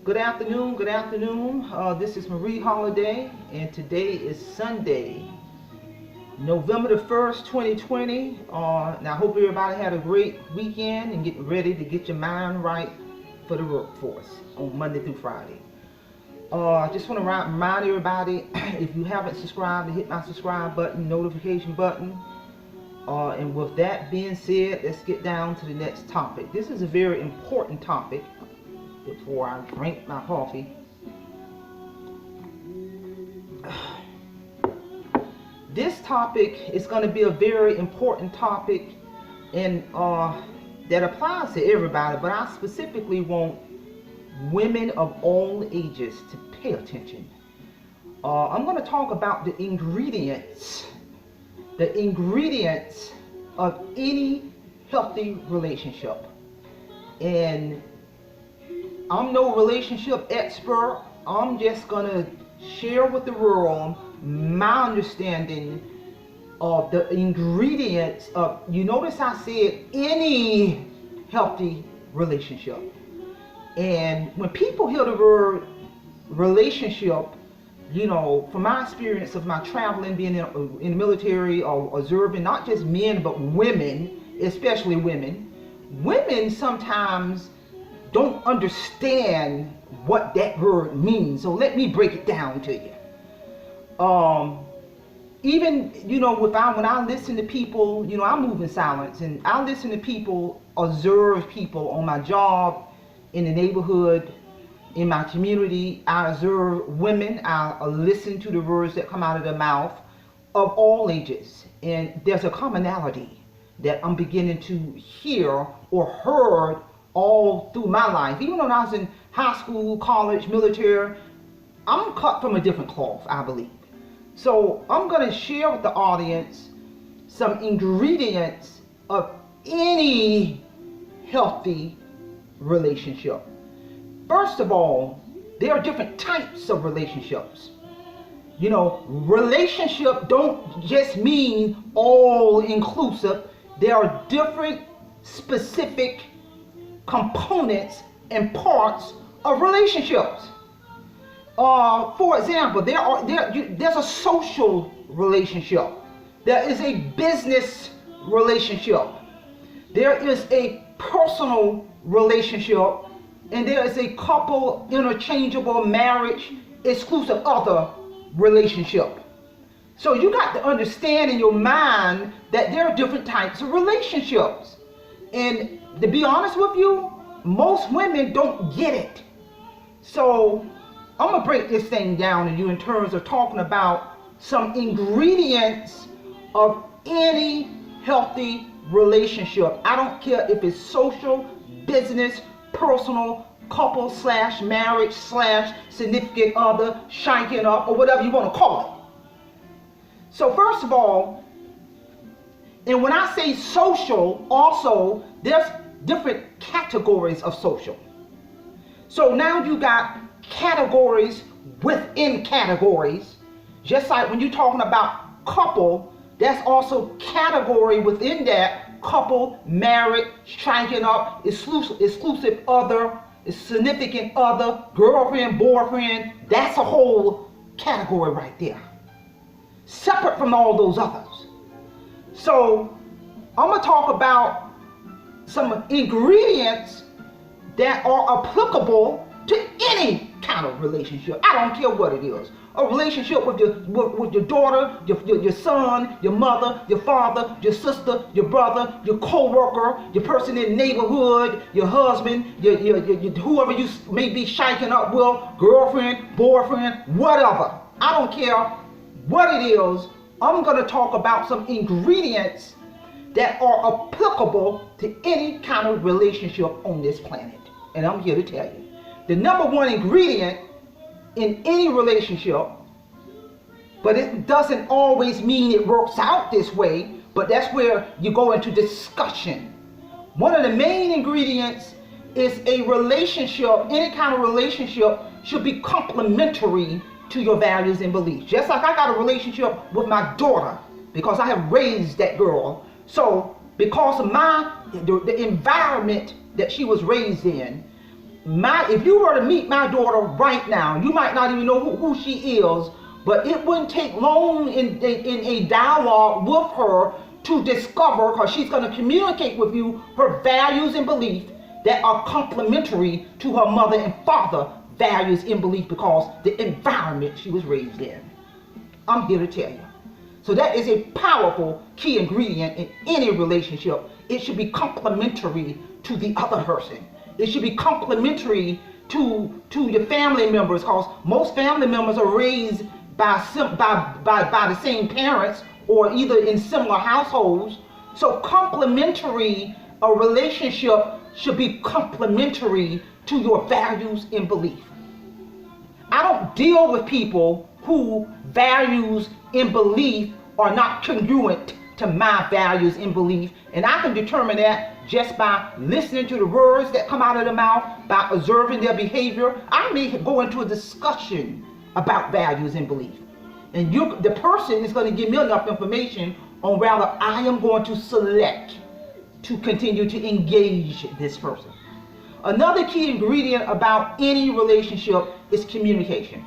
Good afternoon, good afternoon. This is Marie Holiday, and today is Sunday, November the 1st, 2020. And I hope everybody had a great weekend and getting ready to get your mind right for the workforce on Monday through Friday. I just want to remind everybody, if you haven't subscribed, to hit my subscribe button, notification button. And with that being said, let's get down to the next topic. This is a very important topic. Before I drink my coffee, this topic is going to be a very important topic, and that applies to everybody, but I specifically want women of all ages to pay attention. I'm going to talk about the ingredients of any healthy relationship. And I'm no relationship expert. I'm just gonna share with the world my understanding of the ingredients of, you notice I said any healthy relationship. And when people hear the word relationship, you know, from my experience of my traveling, being in the military, or observing not just men but women, especially women sometimes don't understand what that word means. So let me break it down to you. Even, you know, when I listen to people, you know, I move in silence, and I listen to people, observe people on my job, in the neighborhood, in my community. I observe women. I listen to the words that come out of their mouth of all ages. And there's a commonality that I'm beginning to hear or heard all through my life. Even when I was in high school, college, military, I'm cut from a different cloth, I believe. So I'm going to share with the audience some ingredients of any healthy relationship. First of all, there are different types of relationships. You know, relationship don't just mean all inclusive. There are different specific components and parts of relationships. For example, there's a social relationship. There is a business relationship. There is a personal relationship, and there is a couple, interchangeable, marriage, exclusive other relationship. So you got to understand in your mind that there are different types of relationships. And to be honest with you, most women don't get it. So I'm going to break this thing down to you in terms of talking about some ingredients of any healthy relationship. I don't care if it's social, business, personal, couple / marriage / significant other, shanking up, or whatever you want to call it. So first of all, and when I say social, also, there's different categories of social. So now you got categories within categories. Just like when you're talking about couple, that's also category within that: couple, married, striking up, exclusive other, significant other, girlfriend, boyfriend. That's a whole category right there, separate from all those others. So I'm going to talk about some ingredients that are applicable to any kind of relationship. I don't care what it is. A relationship with your daughter, your son, your mother, your father, your sister, your brother, your co-worker, your person in the neighborhood, your husband, your whoever you may be shaking up with, girlfriend, boyfriend, whatever. I don't care what it is. I'm going to talk about some ingredients that are applicable to any kind of relationship on this planet. And I'm here to tell you. The number one ingredient in any relationship, but it doesn't always mean it works out this way, but that's where you go into discussion. One of the main ingredients is a relationship. Any kind of relationship should be complementary to your values and beliefs. Just like I got a relationship with my daughter because I have raised that girl. So because of the environment that she was raised in, if you were to meet my daughter right now, you might not even know who she is, but it wouldn't take long in a dialogue with her to discover, because she's going to communicate with you her values and beliefs that are complementary to her mother and father values and beliefs, because the environment she was raised in. I'm here to tell you. So that is a powerful key ingredient in any relationship. It should be complementary to the other person. It should be complementary to your family members, because most family members are raised by the same parents or either in similar households. So a relationship should be complementary to your values and beliefs. I don't deal with people who values and belief are not congruent to my values and belief, and I can determine that just by listening to the words that come out of their mouth, by observing their behavior. I may go into a discussion about values and belief, and the person is going to give me enough information on whether I am going to select to continue to engage this person. Another key ingredient about any relationship is communication.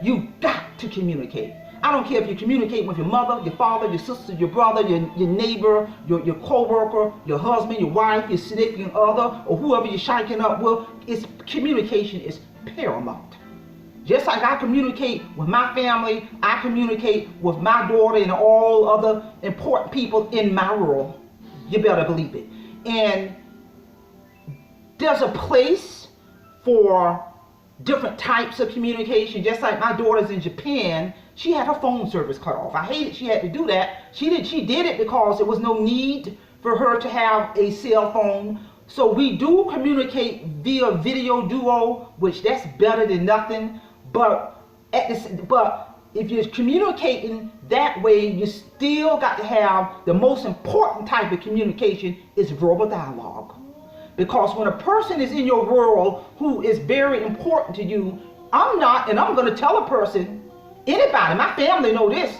You got to communicate. I don't care if you communicate with your mother, your father, your sister, your brother, your neighbor, your co-worker, your husband, your wife, your significant other, or whoever you're shaking up with. Communication is paramount. Just like I communicate with my family, I communicate with my daughter and all other important people in my world. You better believe it. And there's a place for different types of communication. Just like my daughter's in Japan, she had her phone service cut off. I hated she had to do that. She did it because there was no need for her to have a cell phone. So we do communicate via video duo, which that's better than nothing. But if you're communicating that way, you still got to have the most important type of communication is verbal dialogue. Because when a person is in your world who is very important to you, I'm going to tell a person, anybody, my family know this,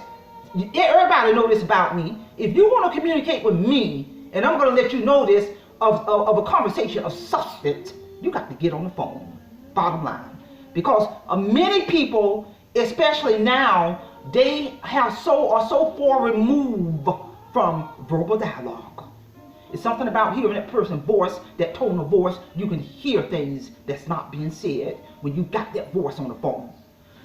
everybody know this about me. If you want to communicate with me, and I'm going to let you know this, of a conversation of substance, you got to get on the phone, bottom line. Because many people, especially now, they are so far removed from verbal dialogue. It's something about hearing that person's voice, that tone of voice. You can hear things that's not being said when you got that voice on the phone.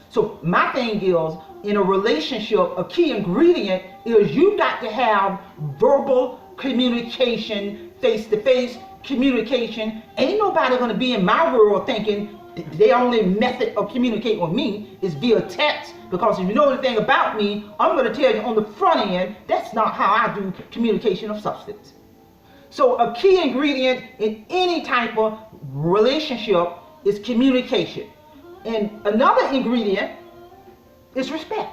So my thing is, in a relationship, a key ingredient is you got to have verbal communication, face-to-face communication. Ain't nobody going to be in my world thinking the only method of communicating with me is via text, because if you know anything about me, I'm going to tell you on the front end, that's not how I do communication of substance. So a key ingredient in any type of relationship is communication. And another ingredient is respect.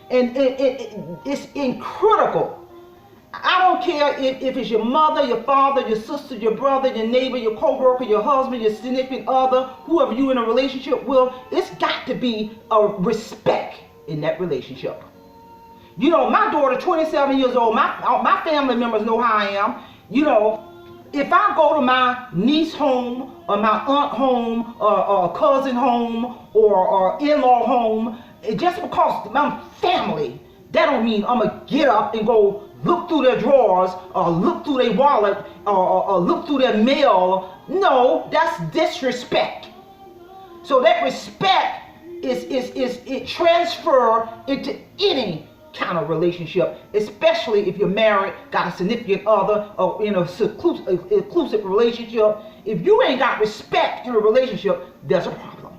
And it's critical. I don't care if it's your mother, your father, your sister, your brother, your neighbor, your co-worker, your husband, your significant other, whoever you're in a relationship with, it's got to be a respect in that relationship. You know, my daughter, 27 years old, my family members know how I am. You know, if I go to my niece home or my aunt home or cousin home or in-law home, just because I'm family, that don't mean I'm going to get up and go look through their drawers or look through their wallet or look through their mail. No, that's disrespect. So that respect it transfer into any kind of relationship, especially if you're married, got a significant other, or in a exclusive relationship. If you ain't got respect in a relationship, there's a problem.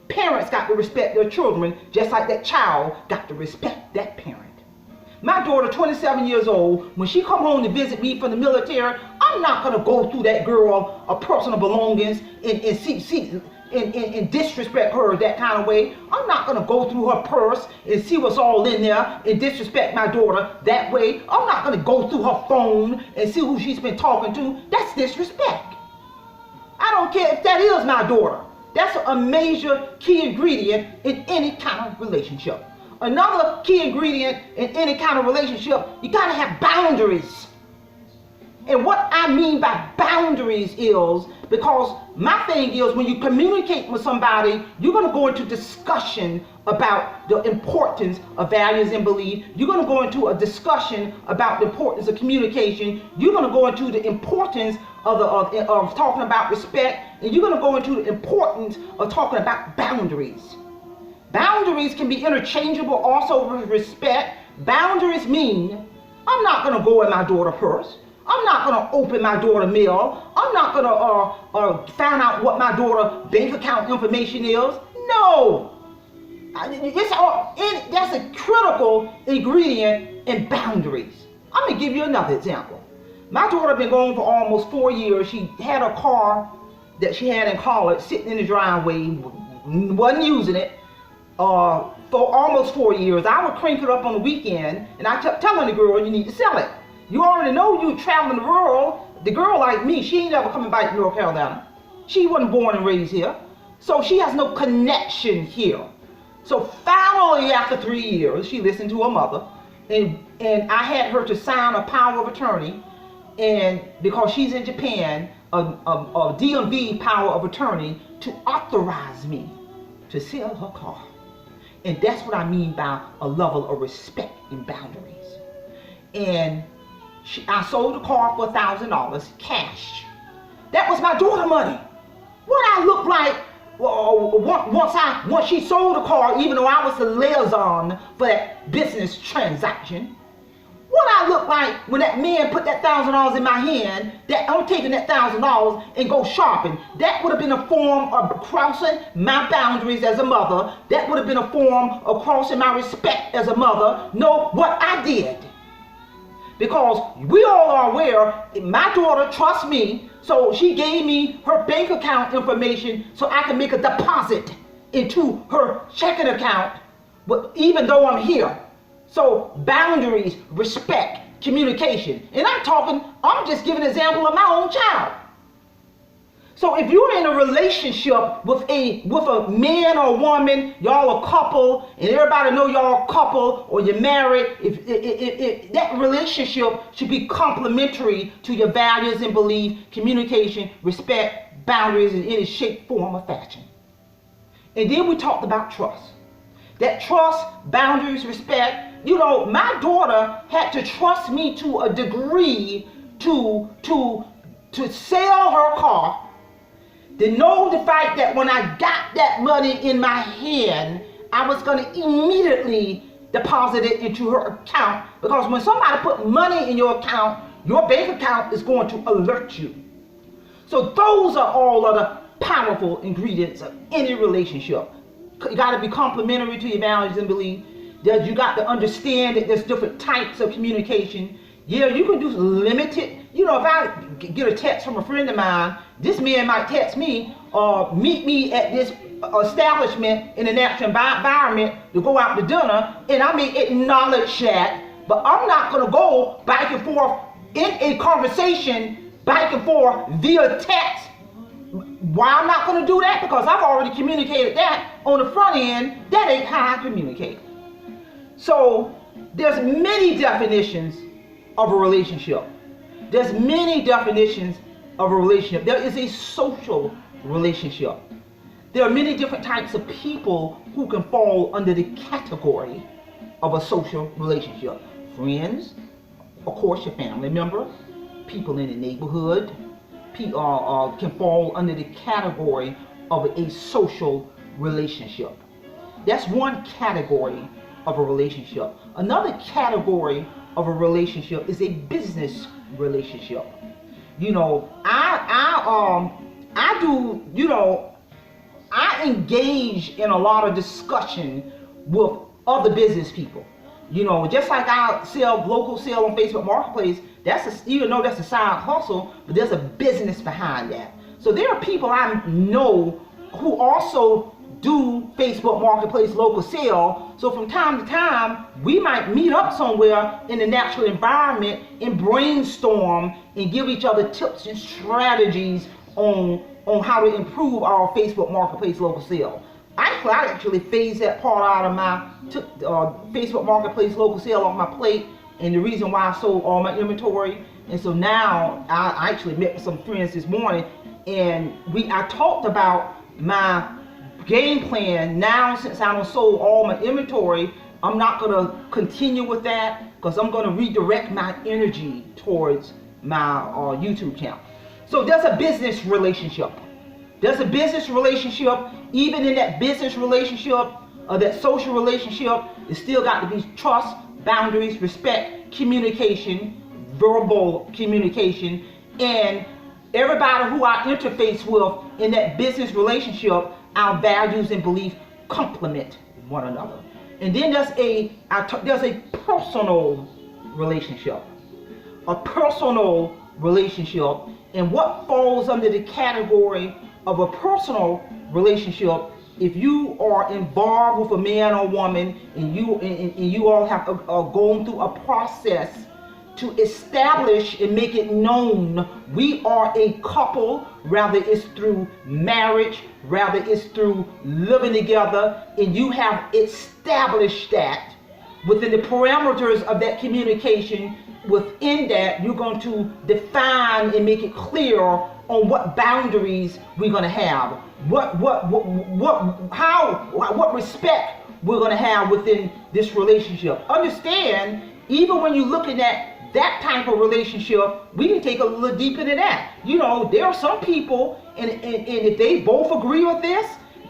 Parents got to respect their children just like that child got to respect that parent. My daughter, 27 years old, when she come home to visit me from the military, I'm not going to go through that girl personal belongings and disrespect her that kind of way. I'm not going to go through her purse and see what's all in there and disrespect my daughter that way. I'm not going to go through her phone and see who she's been talking to. That's disrespect. I don't care if that is my daughter. That's a major key ingredient in any kind of relationship. Another key ingredient in any kind of relationship, you got to have boundaries. And what I mean by boundaries is, because my thing is, when you communicate with somebody, you're going to go into discussion about the importance of values and belief. You're going to go into a discussion about the importance of communication. You're going to go into the importance of talking about respect. And you're going to go into the importance of talking about boundaries. Boundaries can be interchangeable also with respect. Boundaries mean, I'm not going to go in my daughter's purse. I'm not going to open my daughter's mail. I'm not going to find out what my daughter's bank account information is. No. That's a critical ingredient in boundaries. I'm going to give you another example. My daughter been going for almost 4 years. She had a car that she had in college sitting in the driveway, wasn't using it for almost 4 years. I would crank it up on the weekend, and I kept telling the girl, you need to sell it. You already know you traveling the world. The girl like me, she ain't ever coming back to North Carolina. She wasn't born and raised here. So she has no connection here. So finally, after 3 years, she listened to her mother. And I had her to sign a power of attorney. And because she's in Japan, a DMV power of attorney to authorize me to sell her car. And that's what I mean by a level of respect and boundaries. And I sold the car for $1,000 cash. That was my daughter money. What I looked like once she sold the car, even though I was the liaison for that business transaction. What I looked like when that man put that $1,000 in my hand, that I'm taking that $1,000 and go shopping. That would have been a form of crossing my boundaries as a mother. That would have been a form of crossing my respect as a mother. Know what I did. Because we all are aware, my daughter trusts me, so she gave me her bank account information so I can make a deposit into her checking account, even though I'm here. So boundaries, respect, communication. And I'm just giving an example of my own child. So if you're in a relationship with a man or woman, y'all a couple, and everybody know y'all a couple, or you're married, if that relationship should be complementary to your values and beliefs, communication, respect, boundaries in any shape, form, or fashion. And then we talked about trust. That trust, boundaries, respect. You know, my daughter had to trust me to a degree to sell her car. To know the fact that when I got that money in my hand, I was going to immediately deposit it into her account. Because when somebody put money in your account, your bank account is going to alert you. So those are all of the powerful ingredients of any relationship. You got to be complementary to your values and beliefs. You got to understand that there's different types of communication. Yeah, you can do limited. You know, if I get a text from a friend of mine, this man might text me or meet me at this establishment in the natural environment to go out to dinner, and I may acknowledge that, but I'm not going to go back and forth in a conversation, back and forth via text. Why I'm not going to do that? Because I've already communicated that on the front end. That ain't how I communicate. So there's many definitions of a relationship. There's many definitions of a relationship. There is a social relationship. There are many different types of people who can fall under the category of a social relationship. Friends, of course your family member, people in the neighborhood, can fall under the category of a social relationship. That's one category of a relationship. Another category of a relationship is a business relationship. You know, I engage in a lot of discussion with other business people. You know, just like I local sell on Facebook Marketplace, even though that's a side hustle, but there's a business behind that. So there are people I know who also do Facebook Marketplace local sale. So from time to time, we might meet up somewhere in the natural environment and brainstorm and give each other tips and strategies on how to improve our Facebook Marketplace local sale. I actually phased that part out of my Facebook Marketplace local sale off my plate, and the reason why I sold all my inventory And so now I actually met with some friends this morning, and I talked about my game plan. Now, since I don't sold all my inventory, I'm not going to continue with that, because I'm going to redirect my energy towards my YouTube channel. So there's a business relationship. There's a business relationship. Even in that business relationship, that social relationship, it's still got to be trust, boundaries, respect, communication, verbal communication, and everybody who I interface with in that business relationship, our values and beliefs complement one another. And then there's a personal relationship. A personal relationship, and what falls under the category of a personal relationship, if you are involved with a man or woman, and you all have gone through a process to establish and make it known we are a couple, rather it's through marriage, rather it's through living together, and you have established that within the parameters of that communication. Within that, you're going to define and make it clear on what boundaries we're going to have, what respect we're going to have within this relationship. Understand, even when you're looking at that type of relationship, we can take a little deeper than that. You know, there are some people, and if they both agree with this,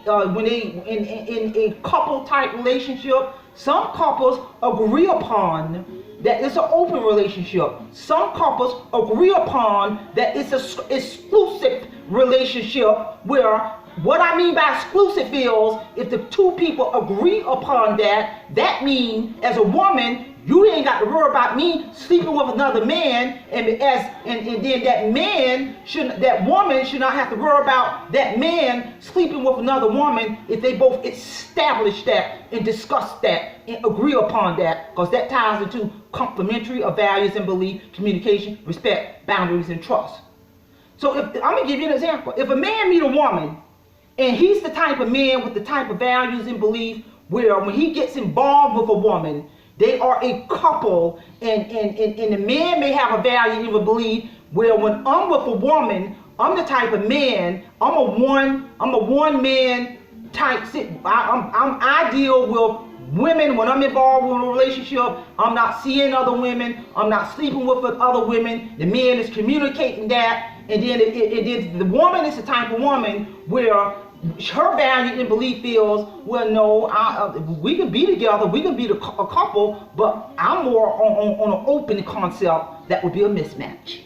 when they in a couple type relationship, some couples agree upon that it's an open relationship. Some couples agree upon that it's an exclusive relationship, where what I mean by exclusive is, if the two people agree upon that, that means as a woman, you ain't got to worry about me sleeping with another man, and then that woman should not have to worry about that man sleeping with another woman, if they both establish that and discuss that and agree upon that, because that ties into complementary of values and belief, communication, respect, boundaries, and trust. So I'm gonna give you an example. If a man meet a woman, and he's the type of man with the type of values and belief where when he gets involved with a woman, they are a couple, and the man may have a value and a belief where when I'm with a woman, I'm the type of man, I'm a one man type. I deal with women when I'm involved with a relationship. I'm not seeing other women, I'm not sleeping with other women. The man is communicating that, and then the woman is the type of woman where her value and belief feels, well, no, we can be together, we can be a couple, but I'm more on an open concept. That would be a mismatch.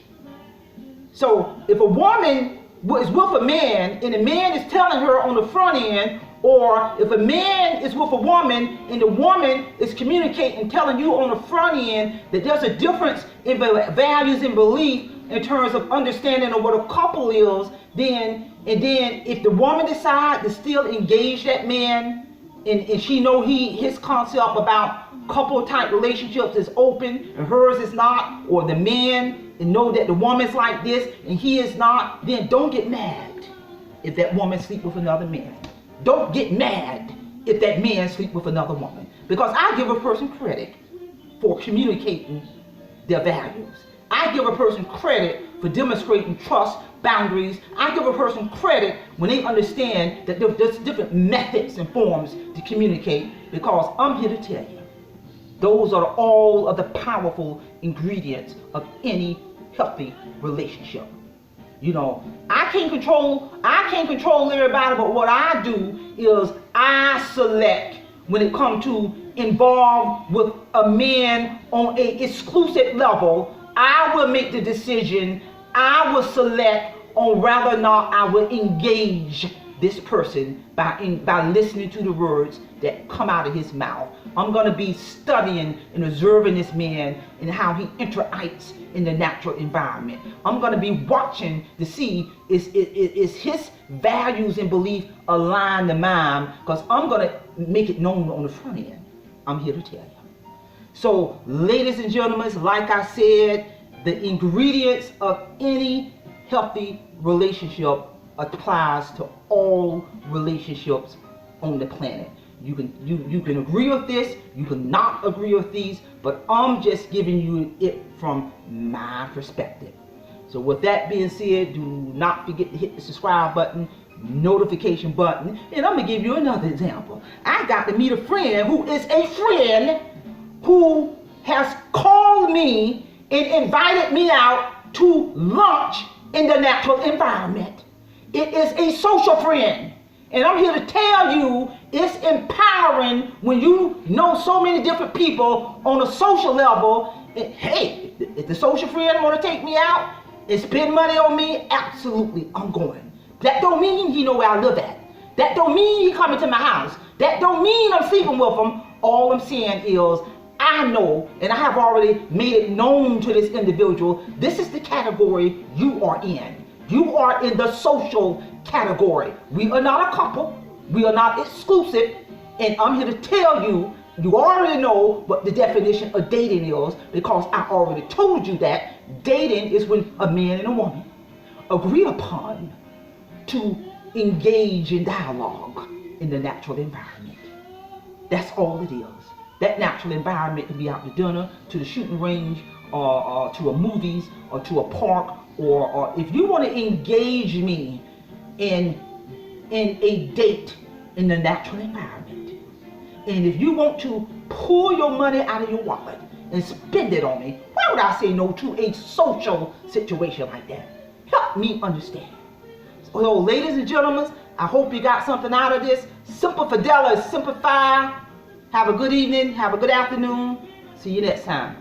So if a woman is with a man, and the man is telling her on the front end, or if a man is with a woman and the woman is communicating, telling you on the front end that there's a difference in values and belief in terms of understanding of what a couple is, then if the woman decides to still engage that man, and she know his concept about couple type relationships is open and hers is not, or the man and know that the woman's like this and he is not, then don't get mad if that woman sleep with another man. Don't get mad if that man sleep with another woman, because I give a person credit for communicating their values. I give a person credit for demonstrating trust, boundaries. I give a person credit when they understand that there's different methods and forms to communicate, because I'm here to tell you, those are all of the powerful ingredients of any healthy relationship. You know, I can't control everybody, but what I do is I select when it comes to involve with a man on an exclusive level. I will make the decision. I will select on whether or not I will engage this person by listening to the words that come out of his mouth. I'm going to be studying and observing this man and how he interacts in the natural environment. I'm going to be watching to see is his values and belief aligned to mine, because I'm going to make it known on the front end. I'm here to tell you. So, ladies and gentlemen, like I said, the ingredients of any healthy relationship applies to all relationships on the planet. You can agree with this, you can not agree with these, but I'm just giving you it from my perspective. So with that being said, do not forget to hit the subscribe button, notification button, and I'm gonna give you another example. I got to meet a friend who is a friend who has called me and invited me out to lunch in the natural environment. It is a social friend. And I'm here to tell you, it's empowering when you know so many different people on a social level. And, hey, if the social friend want to take me out and spend money on me, absolutely, I'm going. That don't mean he know where I live at. That don't mean he coming to my house. That don't mean I'm sleeping with him. All I'm saying is, I know, and I have already made it known to this individual, this is the category you are in. You are in the social category. We are not a couple. We are not exclusive. And I'm here to tell you, you already know what the definition of dating is, because I already told you that dating is when a man and a woman agree upon to engage in dialogue in the natural environment. That's all it is. That natural environment can be out to dinner, to the shooting range, or to a movies, or to a park, or if you want to engage me in a date in the natural environment, and if you want to pull your money out of your wallet and spend it on me, why would I say no to a social situation like that? Help me understand. So ladies and gentlemen, I hope you got something out of this. Simple Fidela is simplify. Have a good evening, have a good afternoon. See you next time.